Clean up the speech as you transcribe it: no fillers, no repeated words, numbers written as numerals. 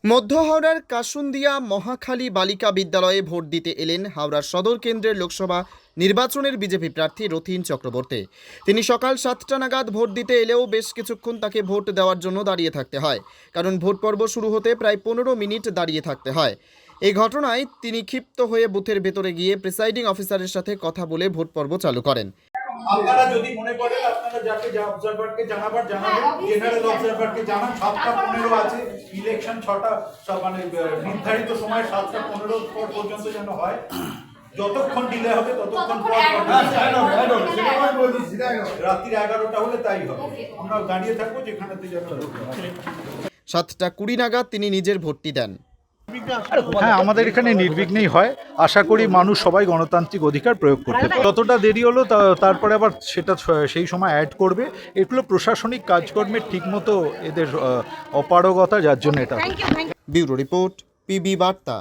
মধ্য হাওড়ার কাসুন্দিয়া মহাখালী বালিকা বিদ্যালয়ে ভোট দিতে এলেন হাওড়ার সদর কেন্দ্রের লোকসভা নির্বাচনের বিজেপি প্রার্থী রথীন চক্রবর্তী। তিনি সকাল 7টা নাগাদ ভোট দিতে এলেও বেশ কিছুক্ষণ তাকে ভোট দেওয়ার জন্য দাঁড়িয়ে থাকতে হয়, কারণ ভোট পর্ব শুরু হতে প্রায় 15 মিনিট দাঁড়িয়ে থাকতে হয়। এই ঘটনায় তিনি ক্ষিপ্ত হয়ে বুথের ভেতরে গিয়ে প্রিসাইডিং অফিসারের সাথে কথা বলে ভোট পর্ব চালু করেন। আপনারা যদি মনে করেন আপনারা যাকে অবজারভারকে জানাবেন, জেনারেল অবজারভারকে জানান। 7টা 15 আছে, ইলেকশন 6টা, মানে নির্ধারিত সময় 7টা 15 পর্যন্ত যেন হয়। যতক্ষণ ডিলে হবে ততক্ষণ পর রাত্রি 11টা হলে তাই হবে। আমরা দাঁড়িয়ে থাকবো যেখানেতে যেন। 7টা 20 নাগাদ তিনি নিজের ভোটটি দেন। হ্যাঁ, আমাদের এখানে নির্বিঘ্নেই হয়। আশা করি মানুষ সবাই গণতান্ত্রিক অধিকার প্রয়োগ করতে পারে। যতটা দেরি হলো তারপরে আবার সেটা সেই সময় অ্যাড করবে। এগুলো প্রশাসনিক কাজকর্মের ঠিকমতো এদের অপারগতা, যার জন্য এটা। ব্যুরো রিপোর্ট, পিবি বার্তা।